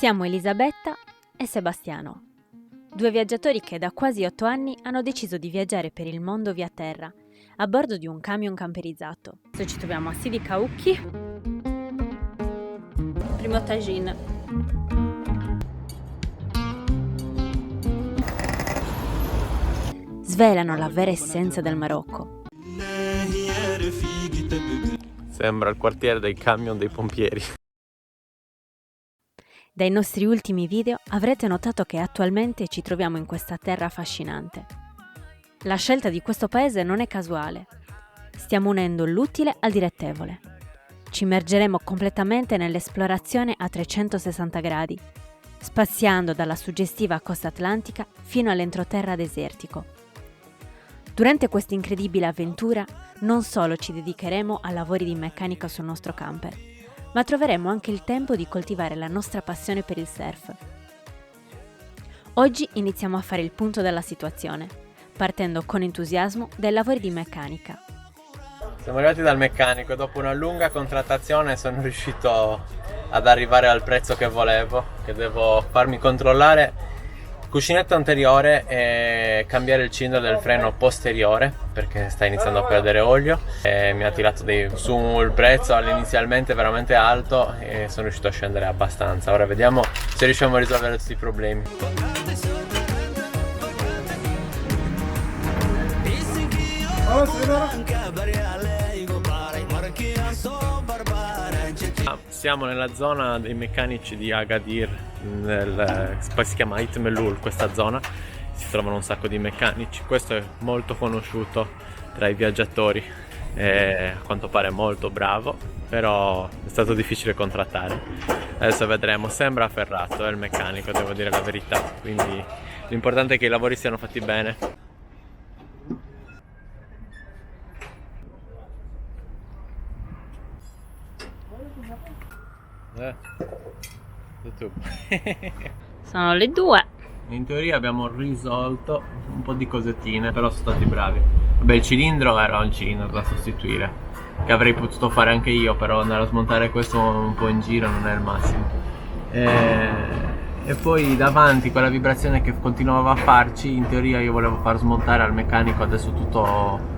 Siamo Elisabetta e Sebastiano, due viaggiatori che da quasi 8 anni hanno deciso di viaggiare per il mondo via terra, a bordo di un camion camperizzato. Adesso ci troviamo a Sidi Caucchi, primo tagine. Svelano la vera essenza del Marocco. Sembra il quartiere dei camion dei pompieri. Dai nostri ultimi video avrete notato che attualmente ci troviamo in questa terra affascinante. La scelta di questo paese non è casuale. Stiamo unendo l'utile al dilettevole. Ci immergeremo completamente nell'esplorazione a 360 gradi, spaziando dalla suggestiva costa atlantica fino all'entroterra desertico. Durante questa incredibile avventura non solo ci dedicheremo a lavori di meccanica sul nostro camper, ma troveremo anche il tempo di coltivare la nostra passione per il surf. Oggi iniziamo a fare il punto della situazione, partendo con entusiasmo dai lavori di meccanica. Siamo arrivati dal meccanico e dopo una lunga contrattazione sono riuscito ad arrivare al prezzo che volevo, che devo farmi controllare il cuscinetto anteriore e cambiare il cilindro del freno posteriore perché sta iniziando a perdere olio e mi ha tirato su il prezzo inizialmente veramente alto e sono riuscito a scendere abbastanza. Ora vediamo se riusciamo a risolvere tutti i problemi. Siamo nella zona dei meccanici di Agadir, si chiama Ait Mellul questa zona, si trovano un sacco di meccanici, questo è molto conosciuto tra i viaggiatori, è a quanto pare molto bravo, però è stato difficile contrattare. Adesso vedremo, sembra ferrato, è il meccanico, devo dire la verità, quindi l'importante è che i lavori siano fatti bene. YouTube. Sono le 2. In teoria abbiamo risolto un po' di cosettine, però sono stati bravi. Vabbè, il cilindro era un cilindro da sostituire, che avrei potuto fare anche io, però andare a smontare questo un po' in giro non è il massimo. E poi davanti quella vibrazione che continuava a farci, in teoria io volevo far smontare al meccanico adesso tutto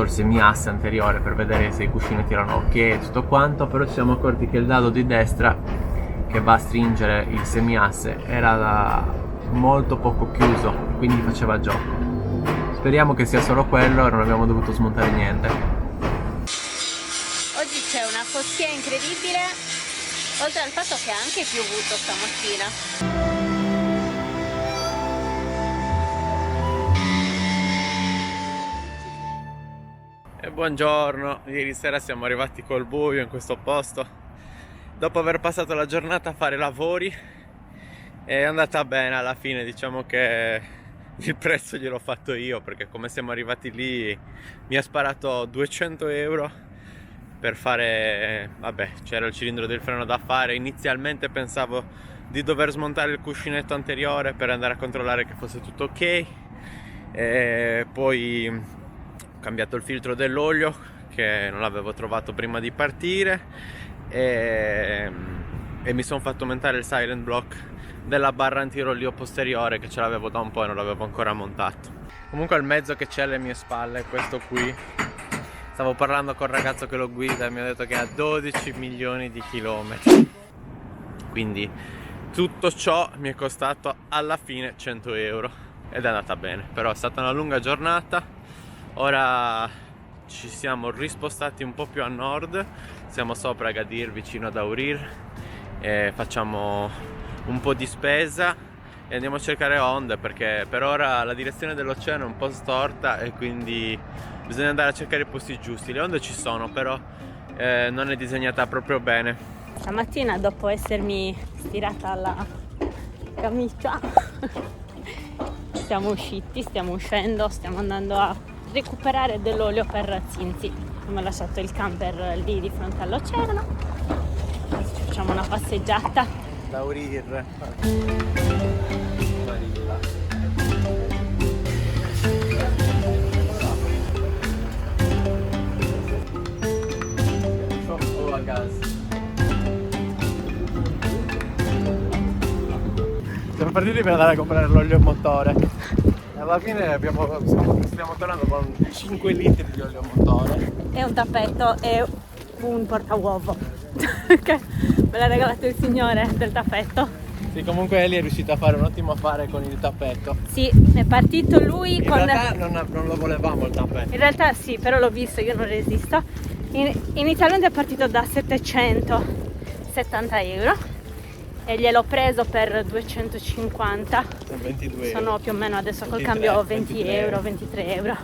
il semiasse anteriore per vedere se i cuscinetti erano ok e tutto quanto, però ci siamo accorti che il dado di destra che va a stringere il semiasse era molto poco chiuso, quindi faceva gioco. Speriamo che sia solo quello e non abbiamo dovuto smontare niente. Oggi c'è una foschia incredibile, oltre al fatto che ha anche piovuto stamattina. E buongiorno, ieri sera siamo arrivati col buio in questo posto. Dopo aver passato la giornata a fare lavori è andata bene alla fine, diciamo che il prezzo gliel'ho fatto io perché come siamo arrivati lì mi ha sparato 200 euro per fare, vabbè, c'era il cilindro del freno da fare. Inizialmente pensavo di dover smontare il cuscinetto anteriore per andare a controllare che fosse tutto ok e poi ho cambiato il filtro dell'olio che non l'avevo trovato prima di partire e mi sono fatto aumentare il silent block della barra antirolio posteriore che ce l'avevo da un po' e non l'avevo ancora montato. Comunque il mezzo che c'è alle mie spalle è questo qui. Stavo parlando col ragazzo che lo guida e mi ha detto che ha 12 milioni di chilometri, quindi tutto ciò mi è costato alla fine 100 euro ed è andata bene, però è stata una lunga giornata. Ora ci siamo rispostati un po' più a nord, siamo sopra Agadir vicino ad Aurir e facciamo un po' di spesa e andiamo a cercare onde perché per ora la direzione dell'oceano è un po' storta e quindi bisogna andare a cercare i posti giusti. Le onde ci sono, però non è disegnata proprio bene. Stamattina, dopo essermi stirata la camicia, siamo usciti, stiamo uscendo, stiamo andando a recuperare dell'olio per Zinzi. Abbiamo lasciato il camper lì di fronte all'oceano. Adesso facciamo una passeggiata. Laurir. Oh, a gas. Siamo partiti per andare a comprare l'olio motore e alla fine stiamo tornando con 5 litri di olio motore e un tappeto e un portauovo che me l'ha regalato il signore del tappetto. Sì, comunque Eli è riuscito a fare un ottimo affare con il tappetto. Sì, è partito lui In con... realtà non lo volevamo il tappetto. In realtà sì, però l'ho visto, io non resisto. Inizialmente è partito da 770 euro e gliel'ho preso per 250. 22 euro. Sono più o meno adesso col 23, cambio 20 23 euro, 23 euro.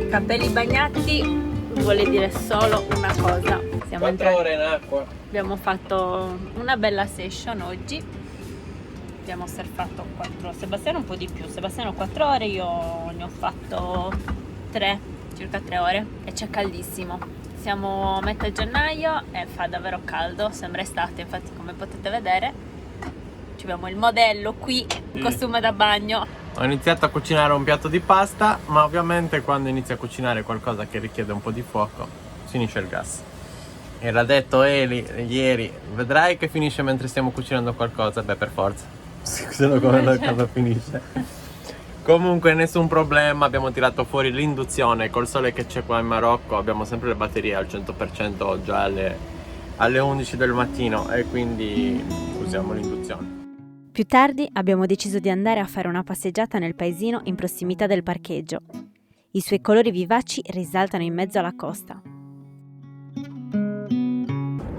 Capelli bagnati vuole dire solo una cosa. Siamo 4 ore in acqua. Abbiamo fatto una bella session oggi. Abbiamo surfato 4, Sebastiano un po' di più, Sebastiano 4 ore, io ne ho fatto 3, circa 3 ore e c'è caldissimo. Siamo a metà gennaio e fa davvero caldo, sembra estate, infatti come potete vedere abbiamo il modello qui, il costume da bagno. Ho iniziato a cucinare un piatto di pasta, ma ovviamente quando inizi a cucinare qualcosa che richiede un po' di fuoco, finisce il gas. Era detto Eli ieri, vedrai che finisce mentre stiamo cucinando qualcosa, beh per forza. Se no come cosa finisce. Comunque nessun problema, abbiamo tirato fuori l'induzione, col sole che c'è qua in Marocco abbiamo sempre le batterie al 100% già alle 11 del mattino e quindi usiamo l'induzione. Più tardi abbiamo deciso di andare a fare una passeggiata nel paesino in prossimità del parcheggio. I suoi colori vivaci risaltano in mezzo alla costa.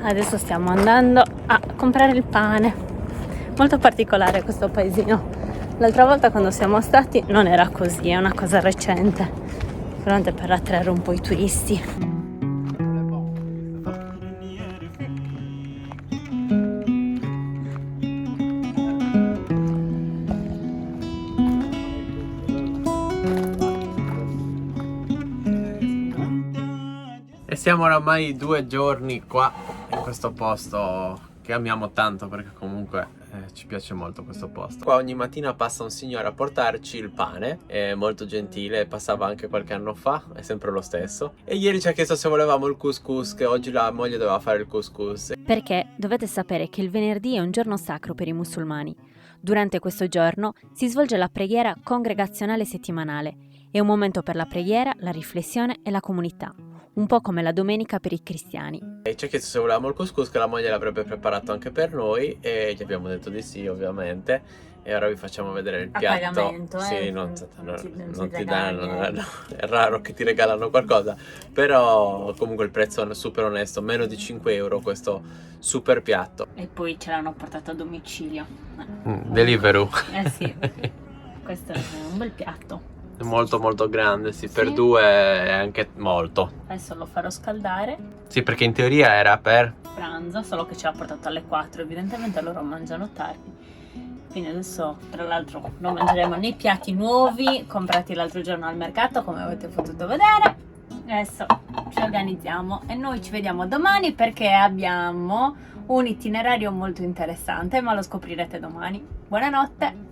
Adesso stiamo andando a comprare il pane. Molto particolare questo paesino. L'altra volta quando siamo stati non era così, è una cosa recente. Sicuramente per attrarre un po' i turisti. E siamo oramai 2 giorni qua in questo posto che amiamo tanto perché comunque ci piace molto questo posto. Qua ogni mattina passa un signore a portarci il pane, è molto gentile, passava anche qualche anno fa, è sempre lo stesso. E ieri ci ha chiesto se volevamo il couscous, che oggi la moglie doveva fare il couscous. Perché dovete sapere che il venerdì è un giorno sacro per i musulmani. Durante questo giorno si svolge la preghiera congregazionale settimanale. È un momento per la preghiera, la riflessione e la comunità. Un po' come la domenica per i cristiani. E ci ha chiesto se volevamo il couscous, che la moglie l'avrebbe preparato anche per noi e gli abbiamo detto di sì ovviamente. E ora vi facciamo vedere il piatto. A pagamento, sì, non ti danno, è raro che ti regalano qualcosa, però comunque il prezzo è super onesto, meno di 5 euro questo super piatto. E poi ce l'hanno portato a domicilio. Deliveroo. Sì, questo è un bel piatto. Molto molto grande, sì, per 2 è anche molto. Adesso lo farò scaldare. Sì, perché in teoria era per Pranzo, solo che ce l'ha portato alle 4, evidentemente loro mangiano tardi. Quindi adesso, tra l'altro, lo mangeremo nei piatti nuovi, comprati l'altro giorno al mercato, come avete potuto vedere. Adesso ci organizziamo e noi ci vediamo domani perché abbiamo un itinerario molto interessante, ma lo scoprirete domani. Buonanotte!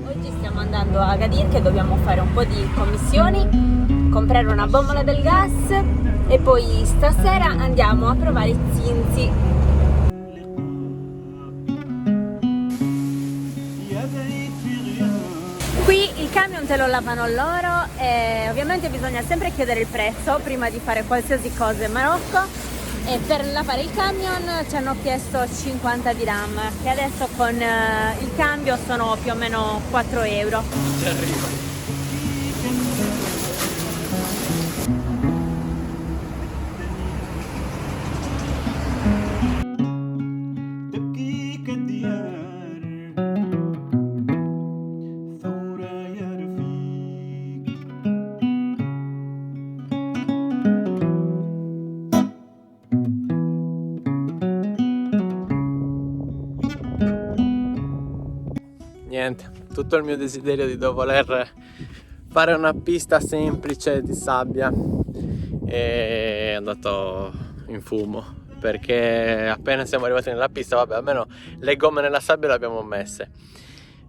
Oggi stiamo andando a Agadir che dobbiamo fare un po' di commissioni, comprare una bombola del gas e poi stasera andiamo a provare i zinzi. Qui il camion te lo lavano loro e ovviamente bisogna sempre chiedere il prezzo prima di fare qualsiasi cosa in Marocco. E per lavare il camion ci hanno chiesto 50 dirham, che adesso con il cambio sono più o meno 4 euro. ci arriva. Niente, tutto il mio desiderio di voler fare una pista semplice di sabbia è andato in fumo, perché appena siamo arrivati nella pista, vabbè, almeno le gomme nella sabbia le abbiamo messe,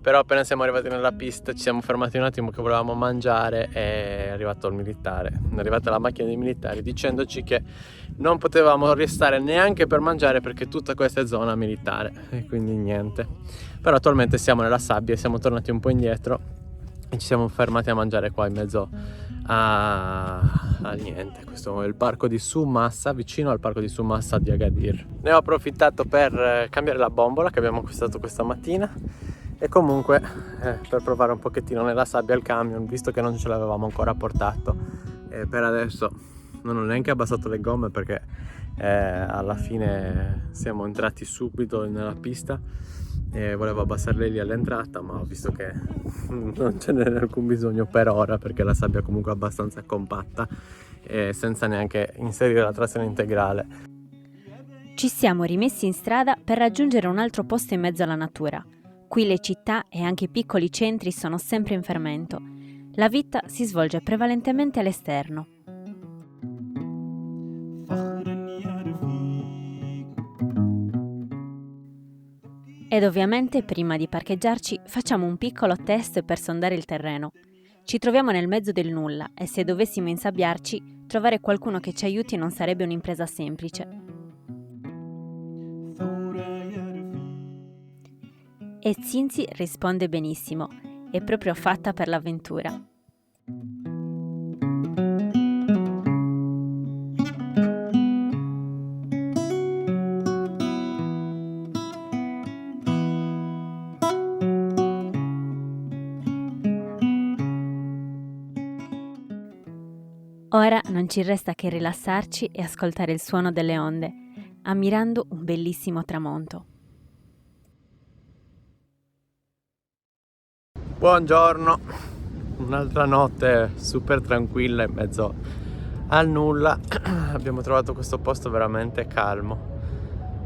Però appena siamo arrivati nella pista ci siamo fermati un attimo che volevamo mangiare e è arrivato il militare, è arrivata la macchina dei militari dicendoci che non potevamo restare neanche per mangiare perché tutta questa è zona militare e quindi niente. Però attualmente siamo nella sabbia, siamo tornati un po' indietro e ci siamo fermati a mangiare qua in mezzo a niente. Questo è il parco di Soumassa, vicino al parco di Soumassa di Agadir. Ne ho approfittato per cambiare la bombola che abbiamo acquistato questa mattina e comunque per provare un pochettino nella sabbia il camion, visto che non ce l'avevamo ancora portato. Per adesso non ho neanche abbassato le gomme perché alla fine siamo entrati subito nella pista e volevo abbassarle lì all'entrata, ma ho visto che non ce n'è alcun bisogno per ora perché la sabbia è comunque abbastanza compatta e senza neanche inserire la trazione integrale. Ci siamo rimessi in strada per raggiungere un altro posto in mezzo alla natura. Qui le città e anche i piccoli centri sono sempre in fermento. La vita si svolge prevalentemente all'esterno. Ed ovviamente prima di parcheggiarci facciamo un piccolo test per sondare il terreno. Ci troviamo nel mezzo del nulla e se dovessimo insabbiarci, trovare qualcuno che ci aiuti non sarebbe un'impresa semplice. E Zinzi risponde benissimo, è proprio fatta per l'avventura. Ora non ci resta che rilassarci e ascoltare il suono delle onde, ammirando un bellissimo tramonto. Buongiorno, un'altra notte super tranquilla in mezzo al nulla. Abbiamo trovato questo posto veramente calmo,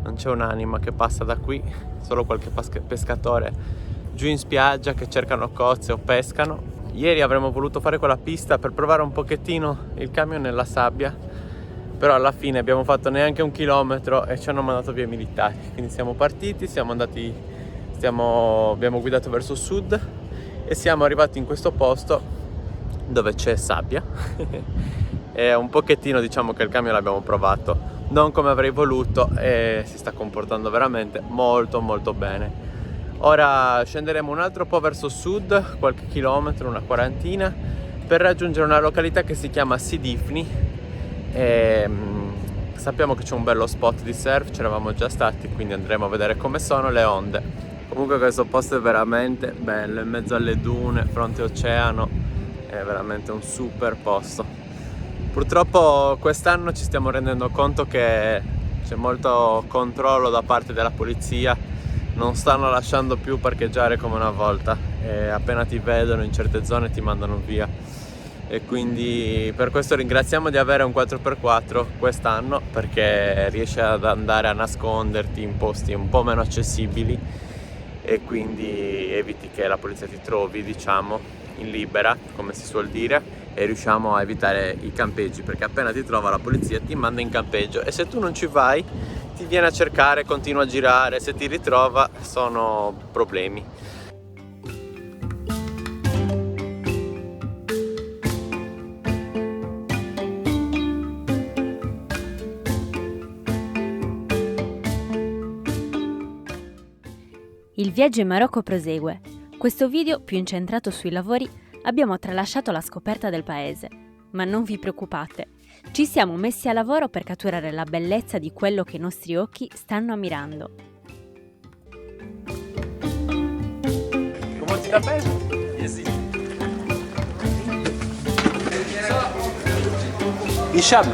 non c'è un'anima che passa da qui, solo qualche pescatore giù in spiaggia che cercano cozze o pescano. Ieri avremmo voluto fare quella pista per provare un pochettino il camion nella sabbia, però alla fine abbiamo fatto neanche 1 chilometro e ci hanno mandato via i militari, quindi siamo partiti, abbiamo guidato verso sud e siamo arrivati in questo posto dove c'è sabbia e un pochettino diciamo che il camion l'abbiamo provato non come avrei voluto e si sta comportando veramente molto molto bene. Ora scenderemo un altro po' verso sud, qualche chilometro, una quarantina, per raggiungere una località che si chiama Sidifni e sappiamo che c'è un bello spot di surf, ci eravamo già stati, quindi andremo a vedere come sono le onde. Comunque questo posto è veramente bello, in mezzo alle dune, fronte oceano, è veramente un super posto. Purtroppo quest'anno ci stiamo rendendo conto che c'è molto controllo da parte della polizia, non stanno lasciando più parcheggiare come una volta e appena ti vedono in certe zone ti mandano via. E quindi per questo ringraziamo di avere un 4x4 quest'anno perché riesci ad andare a nasconderti in posti un po' meno accessibili e quindi eviti che la polizia ti trovi, diciamo, in libera, come si suol dire, e riusciamo a evitare i campeggi perché appena ti trova la polizia ti manda in campeggio e se tu non ci vai ti viene a cercare, continua a girare, se ti ritrova sono problemi. Il viaggio in Marocco prosegue. Questo video, più incentrato sui lavori, abbiamo tralasciato la scoperta del paese. Ma non vi preoccupate, ci siamo messi a lavoro per catturare la bellezza di quello che i nostri occhi stanno ammirando. Come ti sta bene? Isham.